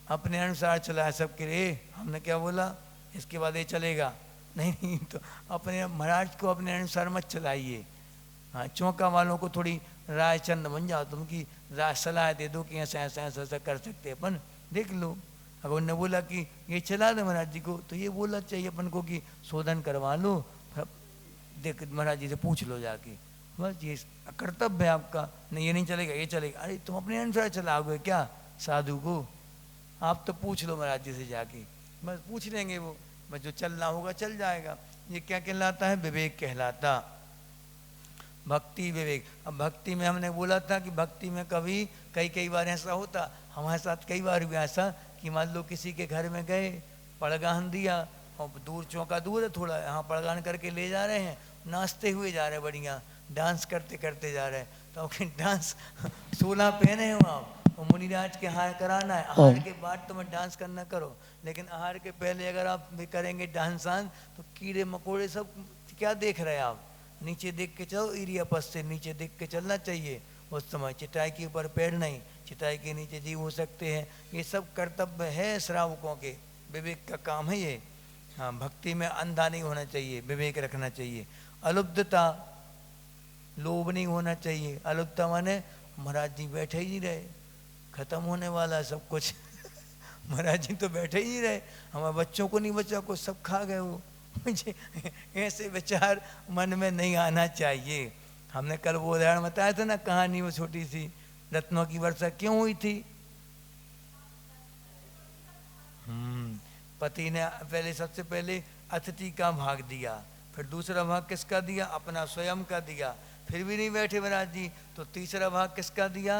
अपने अनुसार चलाए सबके लिए। हमने क्या बोला इसके बाद ये चलेगा, नहीं तो अपने महाराज को अपने अनुसार मत चलाइए। हाँ, चौका वालों को थोड़ी राय चंद बन जाओ तुम की, राय सलाह दे दो कि ऐसा ऐसा ऐसा ऐसा कर सकते हैं अपन, देख लो। अगर उन्होंने बोला कि ये चला दे महाराज जी को, तो ये बोलना चाहिए अपन को कि शोधन करवा लो, देख महाराज जी से पूछ लो जाके, बस ये कर्तव्य है आपका। नहीं ये नहीं चलेगा, ये चलेगा, अरे तुम अपने अनुसार चलाओगे क्या साधु को, आप तो पूछ लो महाराज जी से जाके, बस पूछ लेंगे वो, बस जो चलना होगा चल जाएगा। ये क्या कहलाता है, विवेक कहलाता, भक्ति विवेक। अब भक्ति में हमने बोला था कि भक्ति में कभी कई बार ऐसा होता, हमारे साथ कई बार हुआ ऐसा कि मान लो किसी के घर में गए, पड़गान दिया और दूर चौका दूर है थोड़ा, यहाँ पड़गान करके ले जा रहे हैं, नाचते हुए जा रहे हैं, बढ़िया डांस करते करते जा रहे हैं। तो डांस 16 पहने हो आप, और मुनिराज के हार कराना है, आहार के बाद तो मैं डांस करना करो, लेकिन आहार के पहले अगर आप भी करेंगे डांस तो कीड़े मकोड़े सब क्या देख रहे हैं आप, नीचे देख के चलो, एरिया पस से नीचे देख के चलना चाहिए उस समय। चिटाई के ऊपर पैर नहीं, चिटाई के नीचे जीव हो सकते हैं। ये सब कर्तव्य है श्रावकों के, विवेक का काम है ये। हाँ, भक्ति में अंधा नहीं होना चाहिए, विवेक रखना चाहिए। अलुब्धता, लोभ नहीं होना चाहिए। अलुब्धता माने महाराज जी बैठे ही नहीं रहे, खत्म होने वाला सब कुछ महाराज जी तो बैठे ही नहीं रहे, हमारे बच्चों को नहीं बचा, कुछ सब खा गए वो। मुझे ऐसे विचार मन में नहीं आना चाहिए। हमने कल वो उदाहरण बताया था ना, कहानी वो छोटी सी, रत्नों की वर्षा क्यों हुई थी। पति ने पहले सबसे पहले अतिथि का भाग दिया, फिर दूसरा भाग किसका दिया, अपना स्वयं का दिया, फिर भी नहीं बैठे महाराज जी, तो तीसरा भाग किसका दिया,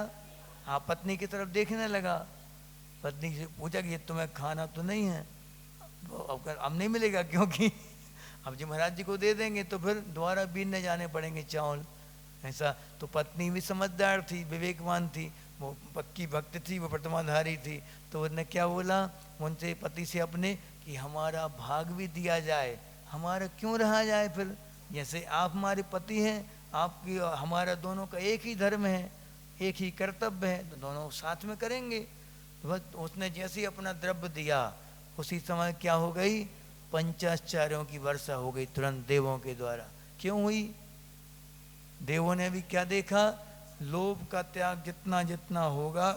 हाँ पत्नी की तरफ देखने लगा। पत्नी से पूछा कि ये तुम्हें खाना तो नहीं है, अब नहीं मिलेगा क्योंकि अब जी महाराज जी को दे देंगे तो फिर दोबारा बीनने जाने पड़ेंगे चावल, ऐसा। तो पत्नी भी समझदार थी, विवेकवान थी, वो पक्की भक्त थी, वो प्रतिमाधारी थी। तो उसने क्या बोला उनसे, पति से अपने, कि हमारा भाग भी दिया जाए, हमारा क्यों रहा जाए फिर, जैसे आप हमारे पति हैं, आपकी हमारा दोनों का एक ही धर्म है, एक ही कर्तव्य है, तो दोनों साथ में करेंगे। तो बस उसने जैसे ही अपना द्रव्य दिया, उसी समय क्या हो गई, पंचाचार्यों की वर्षा हो गई तुरंत देवों के द्वारा। क्यों हुई, देवों ने भी क्या देखा, लोभ का त्याग जितना जितना होगा,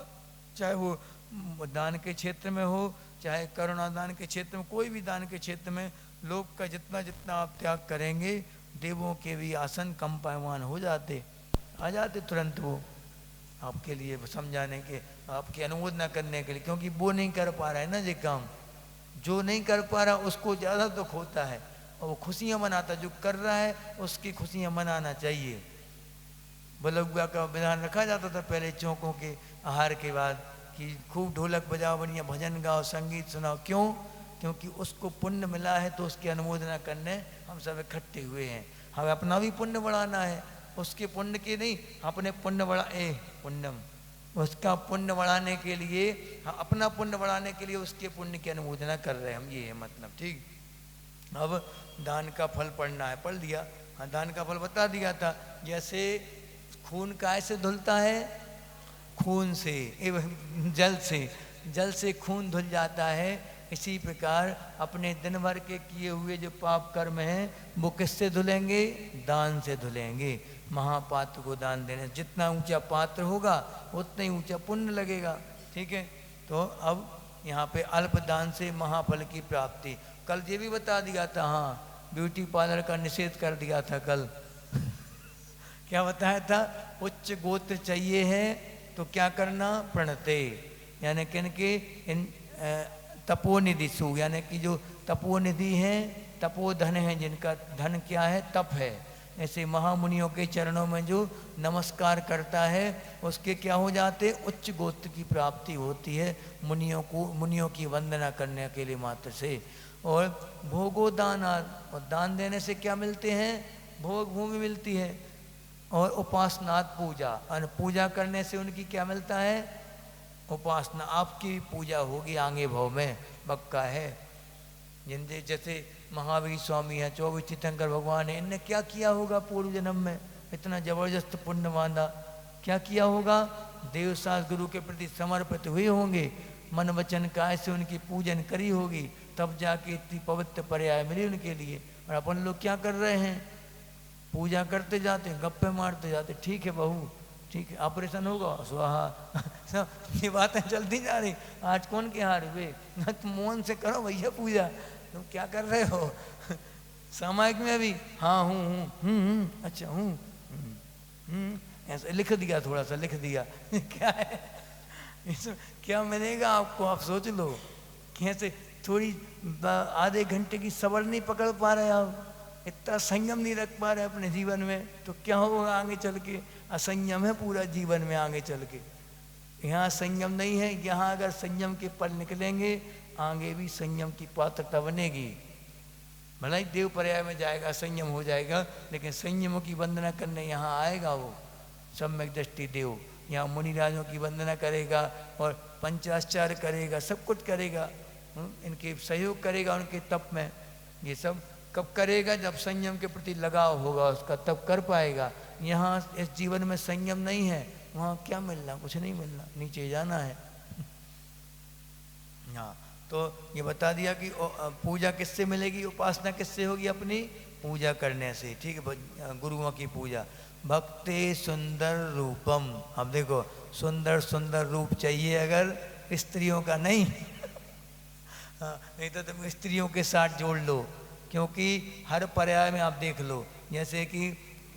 चाहे वो दान के क्षेत्र में हो, चाहे करुणा दान के क्षेत्र में, कोई भी दान के क्षेत्र में लोभ का जितना जितना आप त्याग करेंगे, देवों के भी आसन कम पैमान हो जाते, आ जाते तुरंत वो आपके लिए समझाने के, आपकी अनुमोदना करने के लिए। क्योंकि वो नहीं कर पा रहा है ना ये काम, जो नहीं कर पा रहा उसको ज़्यादा दुख होता है, और वो खुशियाँ मनाता, जो कर रहा है उसकी खुशियाँ मनाना चाहिए। बलगुआ का विधान रखा जाता था पहले चौकों के आहार के बाद, कि खूब ढोलक बजाओ, बढ़िया भजन गाओ, संगीत सुनाओ। क्यों, क्योंकि उसको पुण्य मिला है, तो उसकी अनुमोदना करने हम सब इकट्ठे हुए हैं। हमें अपना भी पुण्य बढ़ाना है, उसके पुण्य के नहीं, अपने पुण्य पुण्यम, उसका पुण्य बढ़ाने के लिए, अपना पुण्य बढ़ाने के लिए उसके पुण्य की अनुमोदना कर रहे हैं हम, ये है मतलब। ठीक, अब दान का फल पढ़ना है, पढ़ दिया। हाँ, दान का फल बता दिया था। जैसे खून काय से धुलता है? खून से, एवं जल से, जल से खून धुल जाता है। इसी प्रकार अपने दिन भर के किए हुए जो पाप कर्म हैं वो किससे धुलेंगे? दान से धुलेंगे। महापात्र को दान देने से जितना ऊंचा पात्र होगा उतना ही ऊंचा पुण्य लगेगा। ठीक है, तो अब यहाँ पे अल्प दान से महाफल की प्राप्ति। कल ये भी बता दिया था, हाँ, ब्यूटी पार्लर का निषेध कर दिया था कल। क्या बताया था? उच्च गोत्र चाहिए है तो क्या करना? प्रणते, यानी किनके? इन तपोनिधि सु, यानी कि जो तपोनिधि है, तपोधन है, जिनका धन क्या है? तप है। ऐसे महामुनियों के चरणों में जो नमस्कार करता है उसके क्या हो जाते? उच्च गोत्र की प्राप्ति होती है मुनियों की वंदना करने के लिए मात्र से। और भोगो दान, और दान देने से क्या मिलते हैं? भोग भूमि मिलती है। और उपासनात् पूजा, और पूजा करने से उनकी क्या मिलता है? उपासना। आपकी पूजा होगी आगे भव में, पक्का है। जिनसे जैसे महावीर स्वामी हैं, 24 तीर्थंकर भगवान है, इनने क्या किया होगा पूर्व जन्म में? इतना जबरदस्त पुण्य बांधा। क्या किया होगा? देवसास गुरु के प्रति समर्पित हुए होंगे, मन वचन काय से उनकी पूजन करी होगी, तब जाके इतनी पवित्र पर्याय मिली उनके लिए। और अपन लोग क्या कर रहे हैं? पूजा करते जाते, गप्पे मारते जाते। ठीक है बहू, ठीक है, ऑपरेशन होगा, स्वाहा। ये बातें चलती जा रही। आज कौन के हार हुए? तुम मोहन से करो भैया पूजा, तुम क्या कर रहे हो? सामायिक में भी हाँ हूँ, अच्छा हूँ, ऐसा लिख दिया, थोड़ा सा लिख दिया। क्या है क्या मिलेगा आपको? आप सोच लो। कैसे थोड़ी आधे घंटे की सब्र नहीं पकड़ पा रहे आप, इतना संयम नहीं रख पा रहे अपने जीवन में, तो क्या होगा आगे चल के? असंयम है पूरा जीवन में आगे चल के। यहाँ संयम नहीं है, यहाँ अगर संयम के पल निकलेंगे आगे भी संयम की पात्रता बनेगी। भला ही देव पर्याय में जाएगा, संयम हो जाएगा, लेकिन संयमों की वंदना करने यहाँ आएगा वो सम्यक दृष्टि देव। यहाँ मुनिराजों की वंदना करेगा और पंचाचार्य करेगा, सब कुछ करेगा, इनके सहयोग करेगा उनके तप में। ये सब कब करेगा? जब संयम के प्रति लगाव होगा उसका, तब कर पाएगा। यहाँ इस जीवन में संयम नहीं है, वहाँ क्या मिलना? कुछ नहीं मिलना, नीचे जाना है। हाँ, तो ये बता दिया कि पूजा किससे मिलेगी, उपासना किससे होगी? अपनी पूजा करने से। ठीक है, गुरुओं की पूजा। भक्ति सुंदर रूपम। अब देखो, सुंदर सुंदर रूप चाहिए अगर, स्त्रियों का नहीं। हाँ, नहीं तो तुम स्त्रियों के साथ जोड़ लो, क्योंकि हर पर्याय में आप देख लो। जैसे कि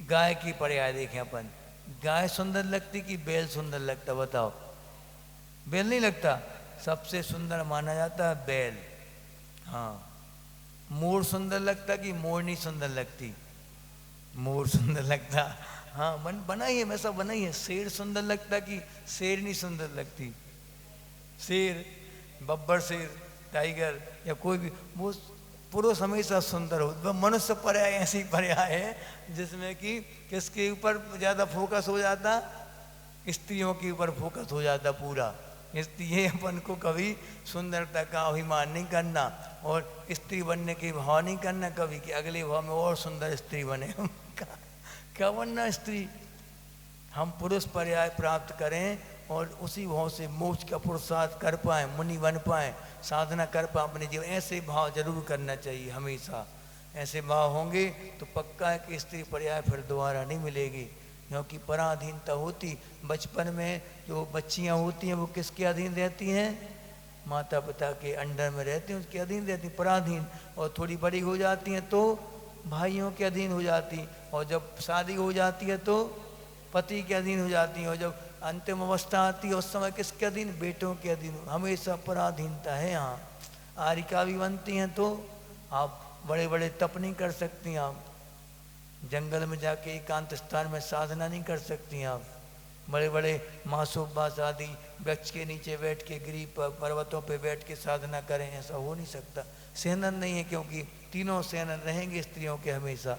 गाय की पर्याय देखें अपन, गाय सुंदर लगती कि बैल सुंदर लगता? बताओ। बैल नहीं लगता? सबसे सुंदर माना जाता है बैल। हाँ, मोर सुंदर लगता कि मोरनी सुंदर लगती? मोर सुंदर लगता। हाँ, बनाइए, वैसा बनाइए। शेर सुंदर लगता कि शेरनी सुंदर लगती? शेर, बब्बर शेर, टाइगर या कोई भी, वो पुरुष हमेशा सुंदर हो। मनुष्य पर्याय ऐसी पर्याय है जिसमें कि किसके ऊपर ज़्यादा फोकस हो जाता? स्त्रियों के ऊपर फोकस हो जाता पूरा। इसलिए अपन को कभी सुंदरता का अभिमान नहीं करना और स्त्री बनने की भाव नहीं करना कभी कि अगले भाव में और सुंदर स्त्री बने। क्या बनना स्त्री? हम पुरुष पर्याय प्राप्त करें और उसी भाव से मोक्ष का पुरुषार्थ कर पाएँ, मुनि बन पाएँ, साधना कर पाएँ अपने जीवन। ऐसे भाव जरूर करना चाहिए हमेशा। ऐसे भाव होंगे तो पक्का है कि स्त्री पर्याय फिर दोबारा नहीं मिलेगी। क्योंकि पराधीनता होती, बचपन में जो बच्चियां होती हैं वो किसके अधीन रहती हैं? माता पिता के अंडर में रहती हैं, उसके अधीन रहती, पराधीन। और थोड़ी बड़ी हो जाती हैं तो भाइयों के अधीन हो जाती, और जब शादी हो जाती है तो पति के अधीन हो जाती हैं, और जब अंतिम अवस्था आती है उस समय किसके अधीन? बेटों के अधीन। हमेशा पराधीनता है यहाँ। आरिका भी बनती हैं तो आप बड़े बड़े तप नहीं कर सकती, आप जंगल में जाके एकांत स्थान में साधना नहीं कर सकती, आप बड़े बड़े मासोबास आदि वृक्ष के नीचे बैठ के, गिरी पर्वतों पे बैठ के साधना करें, ऐसा हो नहीं सकता। सेनन नहीं है, क्योंकि तीनों सेनन रहेंगे स्त्रियों के हमेशा।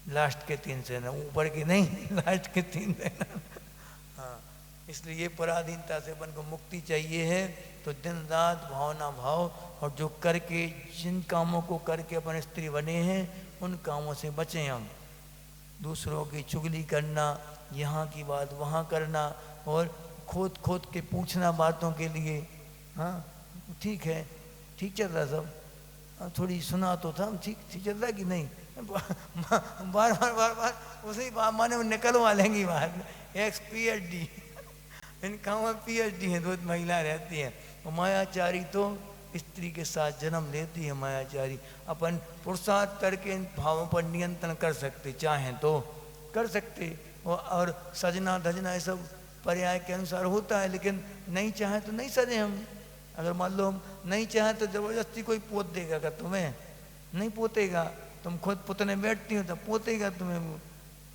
लास्ट के 3 सेनन, ऊपर के नहीं, लास्ट के 3 सेनन। हाँ, इसलिए पराधीनता से अपन को मुक्ति चाहिए है, तो दिन रात भावना भाव, और जो करके जिन कामों को करके अपन स्त्री बने हैं उन कामों से बचें हम। दूसरों की चुगली करना, यहाँ की बात वहाँ करना, और खोद खोद के पूछना बातों के लिए। हाँ ठीक है, ठीक चल रहा सब, थोड़ी सुना तो था, ठीक ठीक चल रहा है कि नहीं, बार बार बार बार उसी बात माने वो निकलवा लेंगी बाहर। XPhD इनका PhD है, दो महिला रहती हैं। और मायाचारी तो स्त्री के साथ जन्म लेती है मायाचारी। अपन पुरुषार्थ करके इन भावों पर नियंत्रण कर सकते, चाहें तो कर सकते, और सजना धजना ये सब पर्याय के अनुसार होता है, लेकिन नहीं चाहे तो नहीं सजे हम। अगर मान लो हम नहीं चाहे तो जबरदस्ती कोई पोत देगा क्या तुम्हें? नहीं पोतेगा। तुम खुद पुतने बैठती हो तो पोतेगा तुम्हें, वो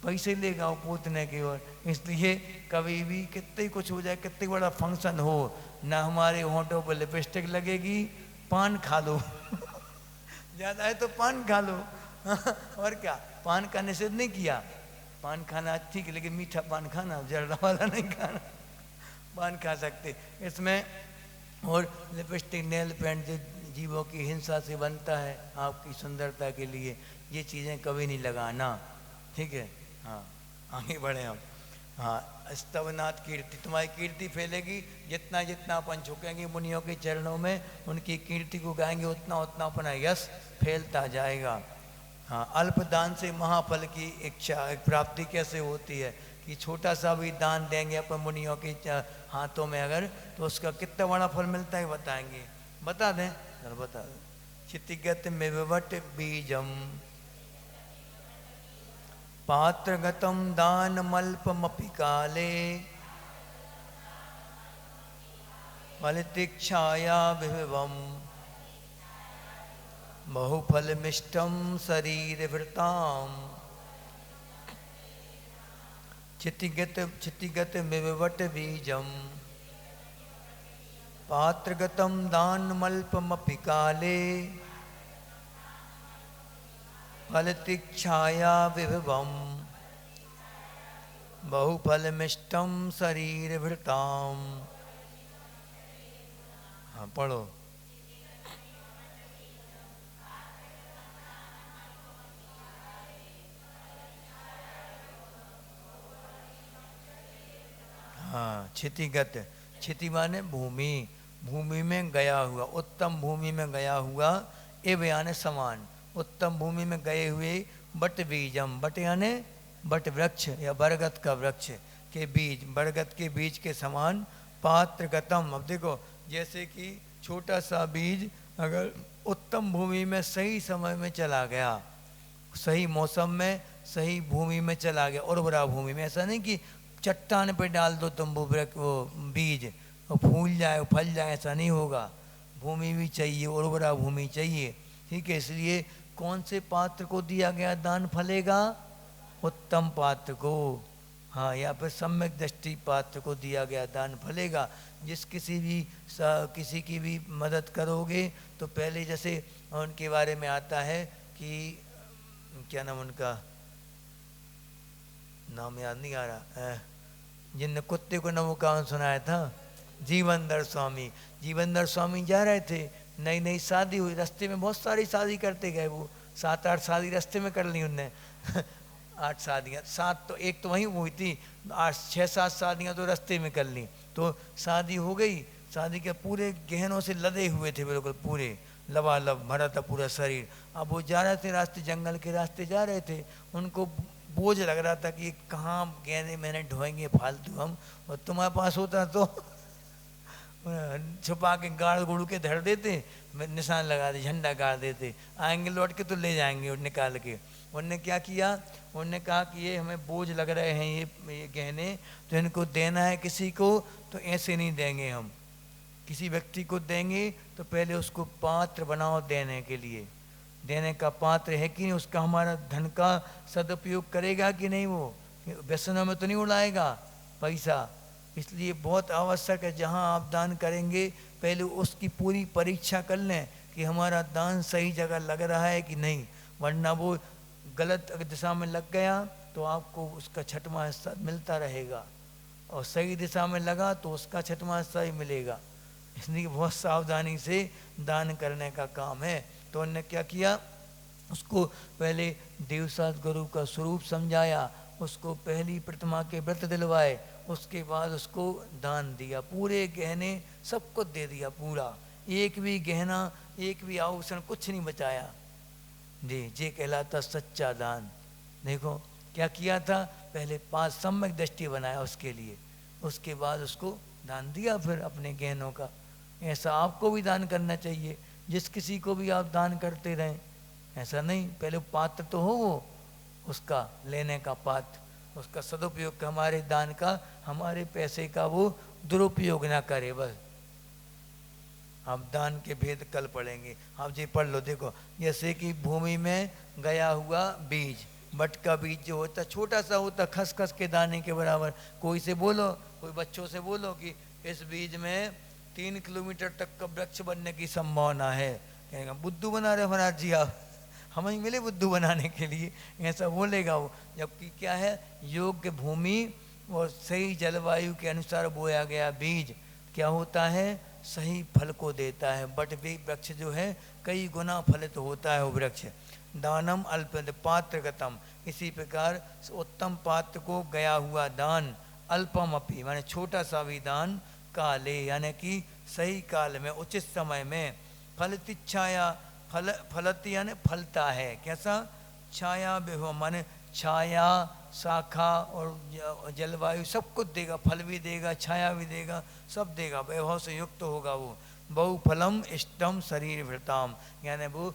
पैसे लेगा वो पोतने की ओर। इसलिए कभी भी कितने कुछ हो जाए, कितने बड़ा फंक्शन हो, ना हमारे होंठों पर लिपस्टिक लगेगी, पान खा लो ज़्यादा है तो पान खा लो और क्या, पान का निषेध नहीं किया, पान खाना ठीक है, लेकिन मीठा पान खाना, जर्दा वाला नहीं खाना। पान खा सकते इसमें। और लिपस्टिक, नेल पेंट जो जीवों की हिंसा से बनता है आपकी सुंदरता के लिए, ये चीज़ें कभी नहीं लगाना, ठीक है। हाँ आगे बढ़े हम। हाँ स्तवनाथ कीर्ति, तुम्हारी कीर्ति फैलेगी जितना जितना अपन झुकेंगे मुनियों के चरणों में, उनकी कीर्ति को गाएंगे, उतना उतना अपना यश फैलता जाएगा। हाँ अल्प दान से महाफल की इच्छा प्राप्ति कैसे होती है, कि छोटा सा भी दान देंगे अपन मुनियों के हाथों में अगर, तो उसका कितना बड़ा फल मिलता है बताएंगे, बता दें सर, बता दें। क्षितिगत में विवट बीजम पात्रगतम दान मल्पमपि काले फलितिक्षाया विभवम बहुफलमिष्टम शरीर वृताम। क्षितिगत विवट बीजम पात्रगतम दानमल्पमपि काले फलतिक्षाया विभवम बहुफलमिष्टम शरीर वृताम। हाँ पढ़ो। हाँ क्षितिगत, क्षिति माने भूमि, भूमि में गया हुआ, उत्तम भूमि में गया हुआ, एव यानी समान, उत्तम भूमि में गए हुए, बट बीजम, बट यानी बट वृक्ष या बरगद का वृक्ष के बीज, बरगद के बीज के समान, पात्रगतम। अब देखो जैसे कि छोटा सा बीज अगर उत्तम भूमि में सही समय में चला गया, सही मौसम में सही भूमि में चला गया, उर्वरा भूमि में, ऐसा नहीं कि चट्टान पे डाल दो तुम वो बीज और फूल जाए फल जाए, ऐसा नहीं होगा। भूमि भी चाहिए, उर्वरा भूमि चाहिए, ठीक है। इसलिए कौन से पात्र को दिया गया दान फलेगा? उत्तम पात्र को, हाँ, या फिर सम्यक दृष्टि पात्र को दिया गया दान फलेगा। जिस किसी की भी मदद करोगे तो पहले जैसे उनके बारे में आता है कि क्या नाम उनका, नाम याद नहीं आ रहा, जिनने कुत्ते को नमोकान सुनाया था, जीवनधर स्वामी। जीवनधर स्वामी जा रहे थे, नई नई शादी हुई, रास्ते में बहुत सारी शादी करते गए, वो 7-8 शादी रास्ते में कर ली उनने 8 शादियाँ, 7 तो एक तो वहीं हुई थी, 6-7 शादियाँ तो रास्ते में कर ली। तो शादी हो गई, शादी के पूरे गहनों से लदे हुए थे, बिल्कुल पूरे लबालब भरा था पूरा शरीर। अब वो जा रहे थे रास्ते, जंगल के रास्ते जा रहे थे, उनको बोझ लग रहा था कि कहाँ गहने मैंने ढोएंगे फालतू हम, और तुम्हारे पास होता तो छुपा के गाड़ गुड़ के धर देते, निशान लगा दे, झंडा गाड़ देते, आएंगे लौट के तो ले जाएंगे और निकाल के। उन्होंने क्या किया, उन्होंने कहा कि ये हमें बोझ लग रहे हैं ये गहने, तो इनको देना है किसी को, तो ऐसे नहीं देंगे हम, किसी व्यक्ति को देंगे तो पहले उसको पात्र बनाओ देने के लिए, देने का पात्र है कि नहीं, उसका हमारा धन का सदुपयोग करेगा कि नहीं, वो व्यसनों में तो नहीं उड़ाएगा पैसा। इसलिए बहुत आवश्यक है जहाँ आप दान करेंगे पहले उसकी पूरी परीक्षा कर लें कि हमारा दान सही जगह लग रहा है कि नहीं, वरना वो गलत दिशा में लग गया तो आपको उसका छठवां हिस्सा मिलता रहेगा। और सही दिशा में लगा तो उसका छठवां सही मिलेगा। इसलिए बहुत सावधानी से दान करने का काम है। तो उन्होंने क्या किया, उसको पहले देवसात गुरु का स्वरूप समझाया, उसको पहली प्रतिमा के व्रत दिलवाए, उसके बाद उसको दान दिया, पूरे गहने सब कुछ दे दिया पूरा, एक भी गहना एक भी आभूषण कुछ नहीं बचाया जी। ये कहलाता सच्चा दान। देखो क्या किया था, पहले 5 सम्यक दृष्टि बनाया उसके लिए, उसके बाद उसको दान दिया फिर अपने गहनों का। ऐसा आपको भी दान करना चाहिए, जिस किसी को भी आप दान करते रहें, ऐसा नहीं, पहले पात्र तो हो वो उसका लेने का पात्र, उसका सदुपयोग, हमारे दान का हमारे पैसे का वो दुरुपयोग ना करे बस। आप दान के भेद कल पढ़ेंगे, आप ये पढ़ लो। देखो जैसे कि भूमि में गया हुआ बीज, बट का बीज जो होता छोटा सा होता, खसखस के दाने के बराबर। कोई से बोलो, कोई बच्चों से बोलो कि इस बीज में 3 किलोमीटर तक का वृक्ष बनने की संभावना है, कहेगा बुद्धू बना रहे महाराज जी आप, हम ही मिले बुद्धू बनाने के लिए, ऐसा बोलेगा वो। जबकि क्या है, योग्य भूमि और सही जलवायु के अनुसार बोया गया बीज क्या होता है, सही फल को देता है। बट भी वृक्ष जो है कई गुना फलित होता है वो वृक्ष। दानम अल्प पात्रगतम, इसी प्रकार उत्तम पात्र को गया हुआ दान, अल्पम अपी माने छोटा सा भी दान, काले यानी कि सही काल में उचित समय में, फलतिच्छाया फलती यानी फलता है, कैसा, छाया विभव माने छाया शाखा और जलवायु सब कुछ देगा, फल भी देगा छाया भी देगा सब देगा, वैभव से युक्त होगा वो। बहुफलम इष्टम शरीर भृताम यानी वो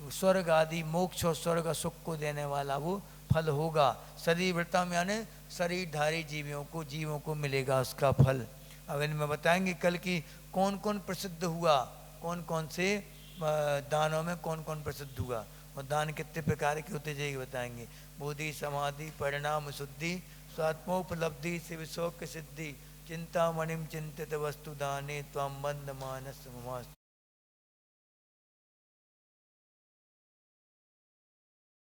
स्वर्ग आदि मोक्ष और स्वर्ग सुख को देने वाला वो फल होगा। शरीर भृताम यानी शरीरधारी जीवों को मिलेगा उसका फल। अब इनमें बताएंगे कल की कौन कौन प्रसिद्ध हुआ, कौन कौन से दानों में कौन कौन प्रसिद्ध हुआ और दान कितने प्रकार के होते जाएगी बताएंगे। बोधि समाधि परिणाम शुद्धि स्वात्मोपलब्धि शिव शोक सिद्धि चिंतामणिम चिंतित वस्तु दाने त्वं बंद मानस